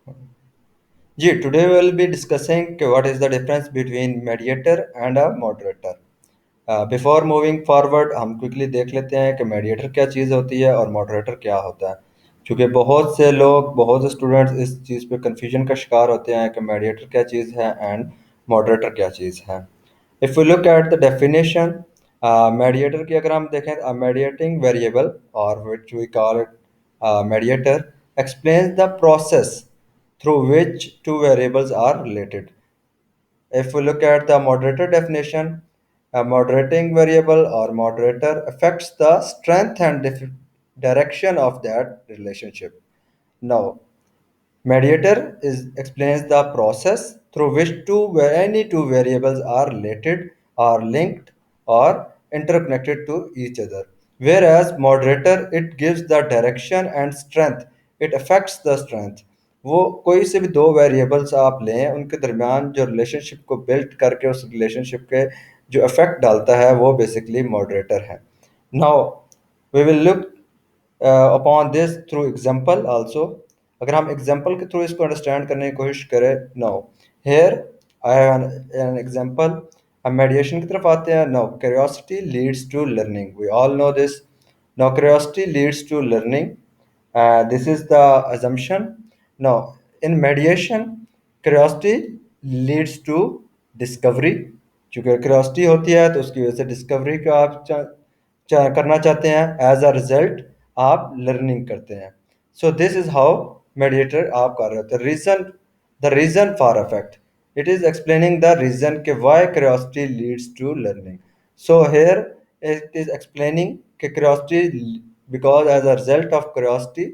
Today we will be discussing what is the difference between mediator and a moderator. Before moving forward हम quickly देख लेते हैं कि mediator क्या चीज़ होती है और मॉडरेटर क्या होता है, क्योंकि बहुत से लोग, बहुत से स्टूडेंट्स इस चीज़ पे कंफ्यूजन का शिकार होते हैं कि मीडिएटर क्या चीज़ है एंड मॉडरेटर क्या चीज़ है। If we look at the definition, mediator की अगर हम देखें, मीडिएटिंग वेरिएबल और which we call it mediator explains the process through which two variables are related. If we look at the moderator definition, a moderating variable or moderator affects the strength and direction of that relationship. Now, mediator explains the process through which any two variables are related or linked or interconnected to each other. Whereas moderator, it gives the direction and strength. It affects the strength. वो कोई से भी दो variables आप लें, उनके दरमियान जो रिलेशनशिप को बिल्ड करके उस रिलेशनशिप के जो इफेक्ट डालता है वो बेसिकली मॉडरेटर है। Now we will look upon this through example also. अगर हम एग्जांपल के थ्रू इसको अंडरस्टैंड करने की कोशिश करें, now here I have an example. हम मेडिएशन की तरफ आते हैं। Now curiosity leads to learning, we all know this. Now curiosity leads to learning, this is the assumption. Now in mediation, curiosity leads to discovery। चूंकि curiosity होती है तो उसकी वजह से डिस्कवरी का आप करना चाहते हैं, एज अ रिजल्ट आप लर्निंग करते हैं। So this is how mediator आप कर रहे होते हैं। Reason for effect, it is explaining the reason के why curiosity leads to learning. So here it is explaining कि curiosity, because as a result of curiosity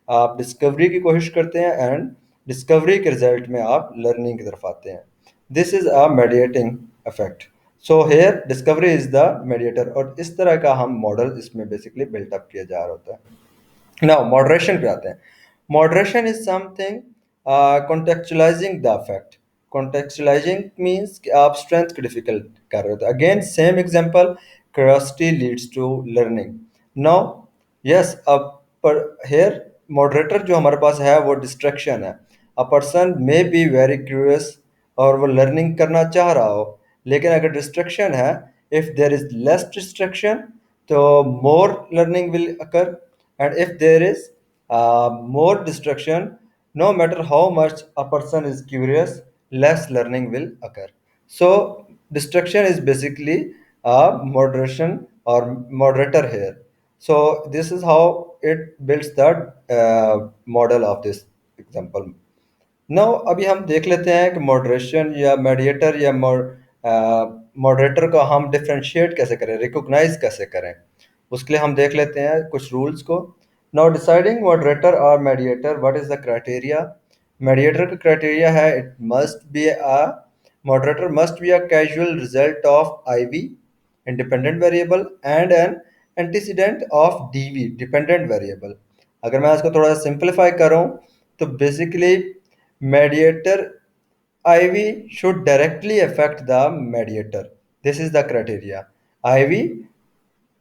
आप डिस्कवरी की कोशिश करते हैं एंड डिस्कवरी के रिजल्ट में आप लर्निंग की तरफ आते हैं। This is a mediating effect. So here discovery is the mediator, और इस तरह का हम मॉडल इसमें बेसिकली बिल्टअप किया जा रहा होता है। नाउ मॉडरेशन पे आते हैं। Moderation is something contextualising the effect. Contextualising means कि आप स्ट्रेंथ को डिफिकल्ट कर रहे होते हैं। Again same example, curiosity leads to learning. Now yes, अब पर हेयर मॉडरेटर जो हमारे पास है वो डिस्ट्रैक्शन है। A person may be very curious और वो लर्निंग करना चाह रहा हो, लेकिन अगर डिस्ट्रैक्शन है, if there is less distraction तो more learning will occur, and if there is more distraction, no matter how much a person is curious, less learning will occur. So distraction is basically a moderation or moderator here. So this is how it builds the model of this example. Now अभी हम देख लेते हैं कि moderation या mediator या moderator को हम डिफ्रेंशिएट कैसे करें, रिकॉग्नाइज कैसे करें। उसके लिए हम देख लेते हैं कुछ रूल्स को। नाउ डिसाइडिंग मॉडरेटर और mediator, what is the criteria. Mediator का क्राइटेरिया है, it must be a moderator must be a casual result of IV independent variable and an antecedent of DV dependent variable. अगर मैं इसको थोड़ा सा simplify करूं तो basically mediator IV should directly affect the mediator. This is the criteria. IV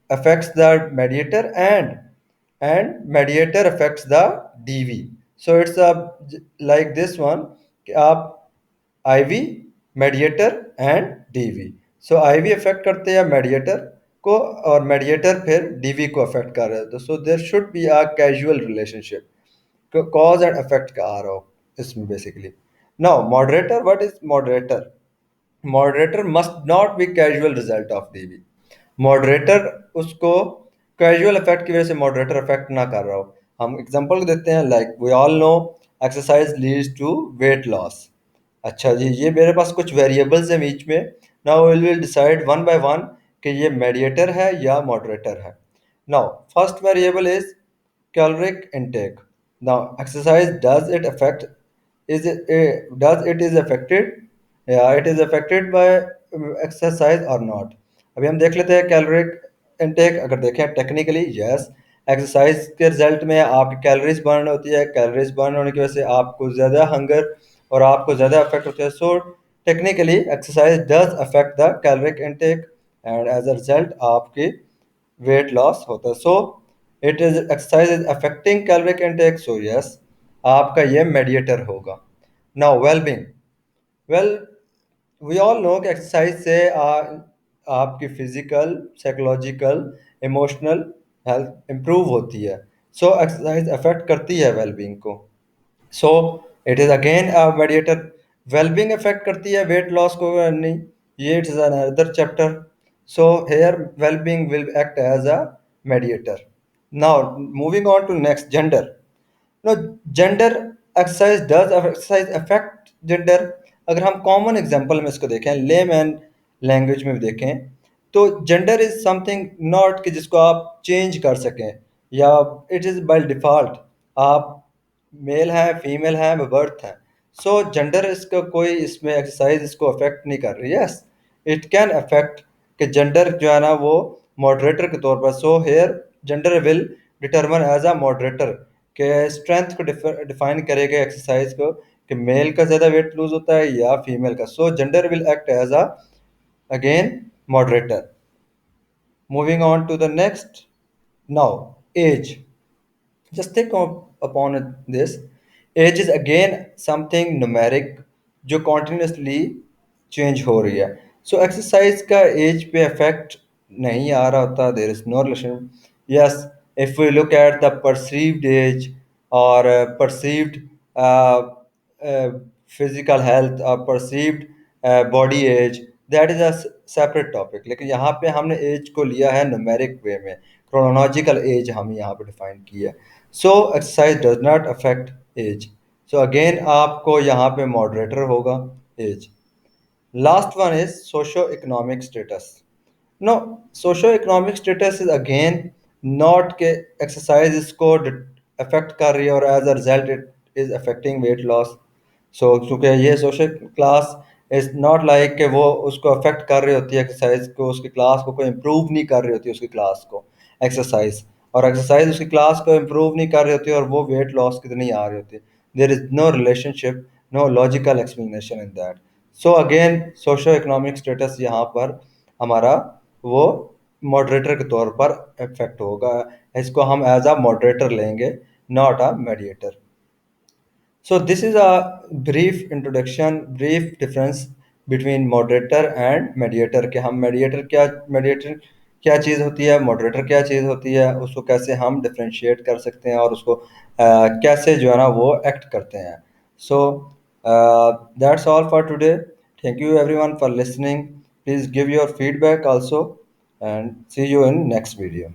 affects the mediator and mediator affects the DV. So it's a like this one कि आप IV, mediator and DV. So IV affect करते हैं mediator को और mediator फिर DV को affect कर रहे हैं। तो so there should be a causal relationship, cause and effect का आ रहा हो इसमें basically. Now moderator, what is moderator. Moderator must not be casual result of DV. Moderator उसको कैजुअल इफेक्ट की वजह से मॉडरेटर इफेक्ट ना कर रहा हो। हम एग्जांपल देते हैं, like we all know exercise leads to weight loss. अच्छा जी, ये मेरे पास कुछ वेरिएबल्स हैं बीच में। Now we will decide one by one कि ये मेडिएटर है या मॉडरेटर है। Now first variable is caloric intake. Now exercise, does it affect, is it does it is affected, yeah it is affected by exercise or not। अभी हम देख लेते हैं कैलोरिक इनटेक। अगर देखें टेक्निकली, यस, एक्सरसाइज के result में आपकी कैलोरीज बर्न होती है। कैलोरीज बर्न होने की वजह से आपको ज़्यादा हंगर और आपको ज़्यादा अफेक्ट होता है। So technically exercise does affect the caloric intake and as a result आपकी वेट लॉस होता है। सो it is exercise is affecting caloric intake, so yes, आपका ये मेडिएटर होगा। Now wellbeing, well we all know कि exercise से आपकी physical, psychological, emotional health improve होती है। सो एक्सरसाइज अफेक्ट करती है वेलबींग को। So it is again a mediator. Wellbeing affect करती है वेट लॉस को या नहीं, ये it is another chapter. So here wellbeing will act as a mediator. Now moving on to next, gender. No, gender, exercise does exercise affect gender. अगर हम common example में इसको देखें, लेमैन लैंग्वेज में भी देखें, तो जेंडर इज समथिंग नॉट कि जिसको आप चेंज कर सकें, या इट इज बाय डिफॉल्ट आप मेल है, फीमेल है, बर्थ है। सो जेंडर इसका कोई इसमें एक्सरसाइज इसको अफेक्ट नहीं कर रही है। यस, इट कैन अफेक्ट कि जेंडर जो है ना वो मॉडरेटर के तौर पर। So here gender will determine as a moderator के स्ट्रेंथ को डिफाइन करेगा एक्सरसाइज को, कि मेल का ज़्यादा वेट लूज होता है या फीमेल का। So gender will act as a again moderator. Moving on to the next. Now, age. Just think upon this. Age is again something numeric जो continuously change हो रही है। So exercise का age पे effect नहीं आ रहा होता. There is no relation. Yes, if we look at the perceived age or perceived uh, uh, physical health or perceived body age, that is a separate topic. लेकिन यहाँ पे हमने age को लिया है numeric way में, chronological age हम यहाँ पे define की है। So exercise does not affect age. So again आपको यहाँ पे मॉडरेटर होगा age. Last one is socio economic status. No, socio economic status is again not के एक्सरसाइज इसको अफेक्ट कर रही है और as a result it is affecting weight loss. So क्योंकि ये social class is not like कि वो उसको अफेक्ट कर रही होती है एक्सरसाइज को, उसकी क्लास को कोई इम्प्रूव नहीं कर रही होती उसकी क्लास को एक्सरसाइज, और एक्सरसाइज उसकी क्लास को इम्प्रूव नहीं कर रही होती और वो वेट लॉस की नहीं आ रही होती। There is no relationship, no logical explanation in that. So again socio economic status यहाँ पर हमारा वो मॉडरेटर के तौर पर इफेक्ट होगा। इसको हम एज अ मॉडरेटर लेंगे, not a mediator. So this is a brief introduction, brief difference between moderator and mediator कि हम mediator क्या चीज़ होती है, moderator क्या चीज़ होती है, उसको कैसे हम differentiate कर सकते हैं और उसको कैसे जो है ना वो act करते हैं। So that's all for today. Thank you everyone for listening. Please give your feedback also and see you in next video.